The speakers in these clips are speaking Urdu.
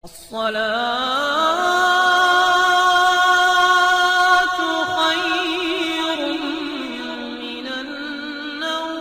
الصلاة خير من النوم۔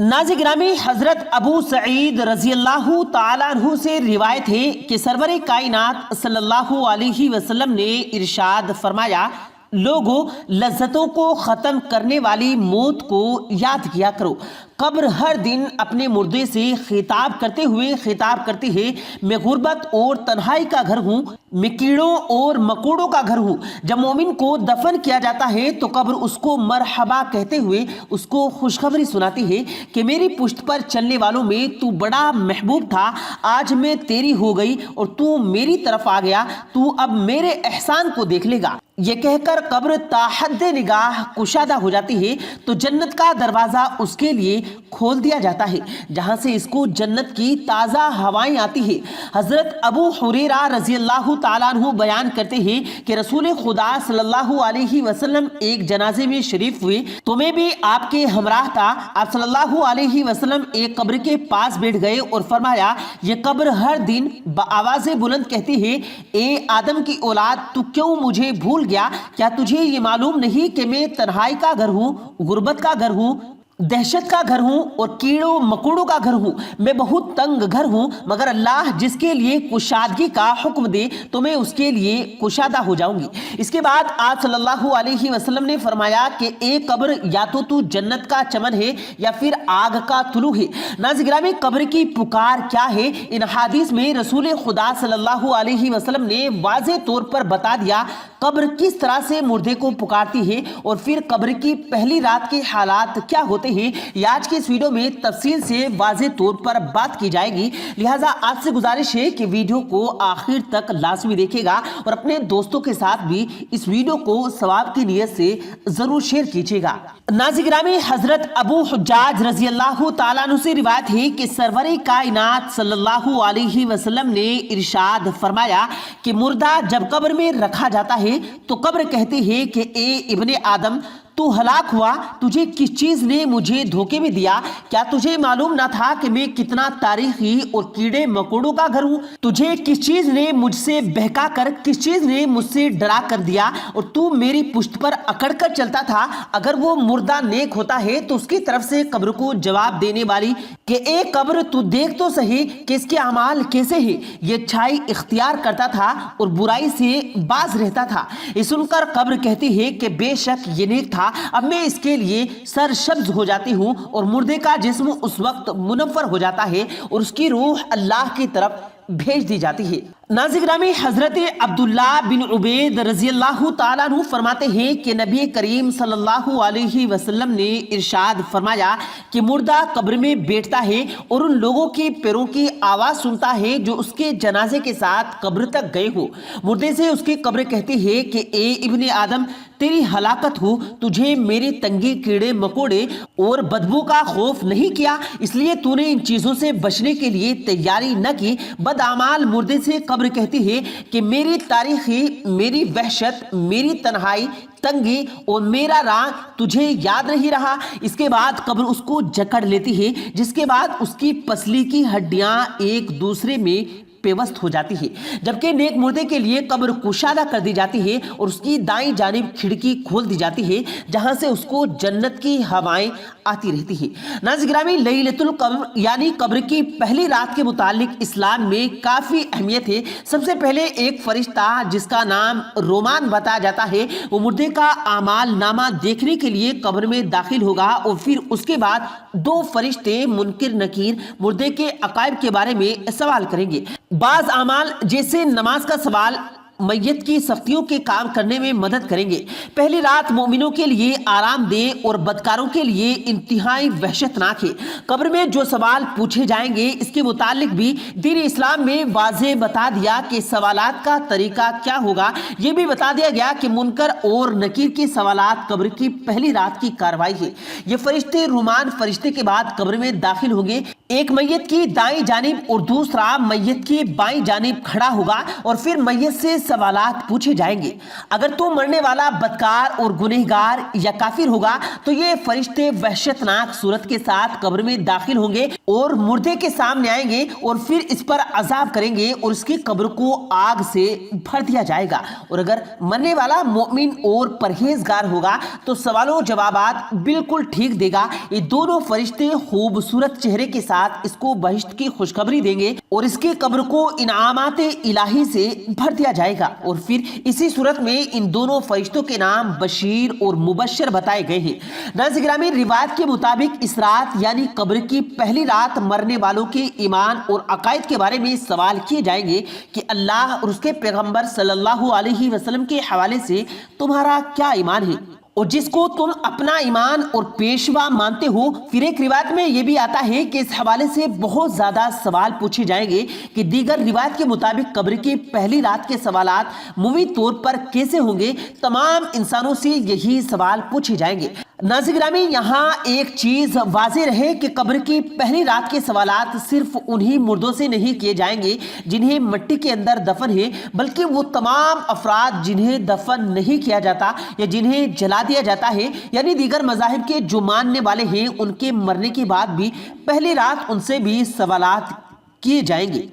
ناظرین گرامی، حضرت ابو سعید رضی اللہ تعالیٰ عنہ سے روایت ہے کہ سرور کائنات صلی اللہ علیہ وسلم نے ارشاد فرمایا، لوگوں لذتوں کو ختم کرنے والی موت کو یاد کیا کرو۔ قبر ہر دن اپنے مردے سے خطاب کرتی ہے، میں غربت اور تنہائی کا گھر ہوں، میں کیڑوں اور مکوڑوں کا گھر ہوں۔ جب مومن کو دفن کیا جاتا ہے تو قبر اس کو مرحبا کہتے ہوئے اس کو خوشخبری سناتی ہے کہ میری پشت پر چلنے والوں میں تو بڑا محبوب تھا، آج میں تیری ہو گئی اور تو میری طرف آ گیا، تو اب میرے احسان کو دیکھ لے گا۔ یہ کہہ کر قبر تا حد نگاہ کشادہ ہو جاتی ہے تو جنت کا دروازہ اس کے لیے کھول دیا جاتا ہے، جہاں سے اس کو جنت کی تازہ ہوائیں آتی ہے۔ حضرت ابو ہریرہ رضی اللہ تعالیٰ عنہ بیان کرتے ہیں کہ رسول خدا صلی اللہ علیہ وسلم ایک جنازے میں شریف ہوئے تو میں بھی آپ کے ہمراہ تھا۔ آپ صلی اللہ علیہ وسلم ایک قبر کے پاس بیٹھ گئے اور فرمایا، یہ قبر ہر دن بآواز بلند کہتی ہے، اے آدم کی اولاد، تو کیوں مجھے بھول گیا؟ کیا تجھے یہ معلوم نہیں کہ میں تنہائی کا گھر ہوں، غربت کا گھر ہوں، دہشت کا گھر ہوں اور کیڑوں مکوڑوں کا گھر ہوں؟ میں بہت تنگ گھر ہوں، مگر اللہ جس کے لیے کشادگی کا حکم دے تو میں اس کے لیے کشادہ ہو جاؤں گی۔ اس کے بعد آپ صلی اللہ علیہ وسلم نے فرمایا کہ اے قبر، یا تو جنت کا چمن ہے یا پھر آگ کا طلوع ہے۔ ناظرین گرامی، قبر کی پکار کیا ہے؟ ان حدیث میں رسول خدا صلی اللہ علیہ وسلم نے واضح طور پر بتا دیا قبر کس طرح سے مردے کو پکارتی ہے اور پھر قبر کی پہلی رات کے حالات کیا ہوتے ہیں۔ یہ آج کے اس ویڈیو میں تفصیل سے واضح طور پر بات کی جائے گی، لہٰذا آپ سے گزارش ہے کہ ویڈیو کو آخر تک لازمی دیکھے گا اور اپنے دوستوں کے ساتھ بھی اس ویڈیو کو ثواب کی نیت سے ضرور شیئر کیجیے گا۔ ناظرین گرامی، حضرت ابو حجاج رضی اللہ تعالیٰ عنہ سے روایت ہے کہ سرور کائنات صلی اللہ علیہ وسلم نے ارشاد فرمایا کہ مردہ جب قبر میں رکھا جاتا ہے تو قبر کہتی ہے کہ اے ابن آدم، تو ہلاک ہوا، تجھے کس چیز نے مجھے دھوکے میں دیا؟ کیا تجھے معلوم نہ تھا کہ میں کتنا تاریخی اور کیڑے مکوڑوں کا گھر ہوں؟ تجھے کس چیز نے مجھ سے بہکا کر، کس چیز نے مجھ سے ڈرا کر دیا اور تو میری پشت پر اکڑ کر چلتا تھا؟ اگر وہ مردہ نیک ہوتا ہے تو اس کی طرف سے قبر کو جواب دینے والی کہ اے قبر، تو دیکھ تو صحیح کہ اس کے اعمال کیسے ہیں۔ یہ اچھائی اختیار کرتا تھا اور برائی سے باز رہتا تھا۔ یہ سن کر قبر کہتی ہے کہ بے شک یہ نیک تھا، اب میں اس کے لیے سرسبز ہو جاتی ہوں، اور مردے کا جسم اس وقت منور ہو جاتا ہے اور اس کی روح اللہ کی طرف بھیج دی جاتی ہے۔ ناظرین گرامی، حضرت عبداللہ بن عبید رضی اللہ تعالیٰ عنہ فرماتے ہیں کہ نبی کریم صلی اللہ علیہ وسلم نے ارشاد فرمایا کہ مردہ قبر میں بیٹھتا ہے اور ان لوگوں کے پیروں کی آواز سنتا ہے جو اس کے جنازے کے ساتھ قبر تک گئے ہو۔ مردے سے اس کی قبر کہتی ہے کہ اے ابن آدم، تیری ہلاکت ہو، تجھے میری تنگی، کیڑے مکوڑے اور بدبو کا خوف نہیں کیا، اس لیے تو نے ان چیزوں سے بچنے کے لیے تیاری نہ کی۔ بدعمال مردے سے قبر کہتی ہے کہ میری تاریخی، میری وحشت، میری تنہائی، تنگی اور میرا رنگ تجھے یاد نہیں رہا۔ اس کے بعد قبر اس کو جکڑ لیتی ہے، جس کے بعد اس کی پسلی کی ہڈیاں ایک دوسرے میں پیوست ہو جاتی ہے، جبکہ نیک مردے کے لیے قبر کشادہ کر دی جاتی ہے اور اس کی دائیں جانب کھڑکی کھول دی جاتی ہے، جہاں سے اس کو جنت کی ہوائیں آتی رہتی ہے۔ ناظرین گرامی، لیلۃ القبر یعنی قبر کی پہلی رات کے متعلق اسلام میں کافی اہمیت ہے۔ سب سے پہلے ایک فرشتہ جس کا نام رومان بتایا جاتا ہے، وہ مردے کا اعمال نامہ دیکھنے کے لیے قبر میں داخل ہوگا اور پھر اس کے بعد دو فرشتے منکر نکیر مردے کے عقائد کے بارے میں سوال کریں گے۔ بعض اعمال جیسے نماز کا سوال میت کی سختیوں کے کام کرنے میں مدد کریں گے۔ پہلی رات مومنوں کے لیے آرام دہ اور بدکاروں کے لیے انتہائی وحشتناک ہے۔ قبر میں جو سوال پوچھے جائیں گے اس کے متعلق بھی دین اسلام میں واضح بتا دیا کہ سوالات کا طریقہ کیا ہوگا۔ یہ بھی بتا دیا گیا کہ منکر اور نکیر کے سوالات قبر کی پہلی رات کی کاروائی ہے۔ یہ فرشتے رومان فرشتے کے بعد قبر میں داخل ہوں گے۔ ایک میت کی دائیں جانب اور دوسرا میت کی بائیں جانب کھڑا ہوگا اور پھر میت سے سوالات پوچھے جائیں گے۔ اگر تو مرنے والا بدکار اور گنہگار یا کافر ہوگا تو یہ فرشتے وحشتناک صورت کے ساتھ قبر میں داخل ہوں گے اور مردے کے سامنے آئیں گے اور پھر اس پر عذاب کریں گے اور اس کی قبر کو آگ سے بھر دیا جائے گا۔ اور اگر مرنے والا مومن اور پرہیزگار ہوگا تو سوالوں و جوابات بالکل ٹھیک دے گا۔ یہ دونوں فرشتے خوبصورت چہرے کے ساتھ اس کو بہشت کی خوشخبری دیں گے اور اس کی قبر کو انعامات الہی سے بھر دیا جائے گا۔ اور پھر اسی صورت میں ان دونوں فرشتوں کے نام بشیر اور مبشر بتائے گئے ہیں۔ ناظرین گرامی، روایت کے مطابق اس رات یعنی قبر کی پہلی رات مرنے والوں کے ایمان اور عقائد کے بارے میں سوال کیے جائیں گے کہ اللہ اور اس کے پیغمبر صلی اللہ علیہ وسلم کے حوالے سے تمہارا کیا ایمان ہے اور جس کو تم اپنا ایمان اور پیشوا مانتے ہو۔ پھر ایک روایت میں یہ بھی آتا ہے کہ اس حوالے سے بہت زیادہ سوال پوچھے جائیں گے کہ دیگر روایت کے مطابق قبر کی پہلی رات کے سوالات مموی طور پر کیسے ہوں گے۔ تمام انسانوں سے یہی سوال پوچھے جائیں گے۔ ناظرین گرامی، یہاں ایک چیز واضح رہے کہ قبر کی پہلی رات کے سوالات صرف انہی مردوں سے نہیں کیے جائیں گے جنہیں مٹی کے اندر دفن ہے، بلکہ وہ تمام افراد جنہیں دفن نہیں کیا جاتا یا جنہیں جلا دیا جاتا ہے، یعنی دیگر مذاہب کے جو ماننے والے ہیں، ان کے مرنے کے بعد بھی پہلی رات ان سے بھی سوالات کیے جائیں گے۔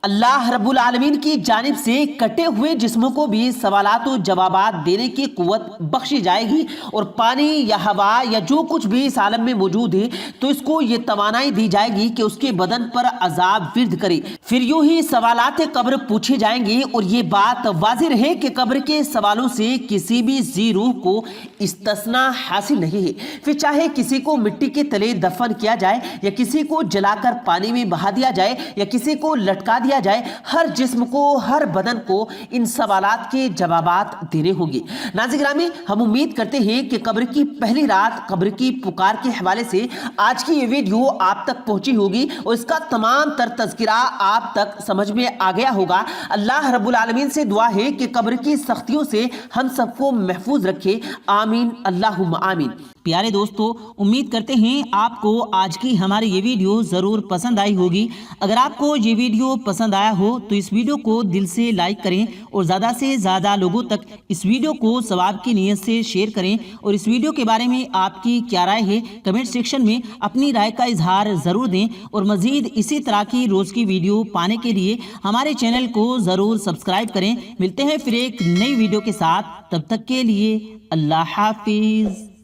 اللہ رب العالمین کی جانب سے کٹے ہوئے جسموں کو بھی سوالات و جوابات دینے کی قوت بخشی جائے گی اور پانی یا ہوا یا جو کچھ بھی اس عالم میں موجود ہے تو اس کو یہ توانائی دی جائے گی کہ اس کے بدن پر عذاب ورد کرے۔ پھر یوں ہی سوالات قبر پوچھے جائیں گے اور یہ بات واضح رہے کہ قبر کے سوالوں سے کسی بھی ذی روح کو استثناء حاصل نہیں ہے۔ پھر چاہے کسی کو مٹی کے تلے دفن کیا جائے یا کسی کو جلا کر پانی میں بہا دیا جائے یا کسی کو لٹکا دیا جائے، ہر جسم کو، ہر بدن کو ان سوالات کے جوابات دینے ہوں گے۔ ناظرین گرامی، ہم امید کرتے ہیں کہ قبر کی پہلی رات، قبر کی پکار کے حوالے سے آج کی یہ ویڈیو آپ تک پہنچی ہوگی اور اس کا تمام تر تذکرہ آپ تک سمجھ میں آ گیا ہوگا۔ اللہ رب العالمین سے دعا ہے کہ قبر کی سختیوں سے ہم سب کو محفوظ رکھے، آمین اللہم آمین۔ پیارے دوستو، امید کرتے ہیں آپ کو آج کی ہماری یہ ویڈیو ضرور پسند آئی ہوگی۔ اگر آپ کو یہ ویڈیو پسند آیا ہو تو اس ویڈیو کو دل سے لائک کریں اور زیادہ سے زیادہ لوگوں تک اس ویڈیو کو ثواب کی نیت سے شیئر کریں، اور اس ویڈیو کے بارے میں آپ کی کیا رائے ہے کمنٹ سیکشن میں اپنی رائے کا اظہار ضرور دیں، اور مزید اسی طرح کی روز کی ویڈیو پانے کے لیے ہمارے چینل کو ضرور سبسکرائب کریں۔ ملتے ہیں پھر ایک نئی ویڈیو کے ساتھ، تب تک کے لیے اللہ حافظ۔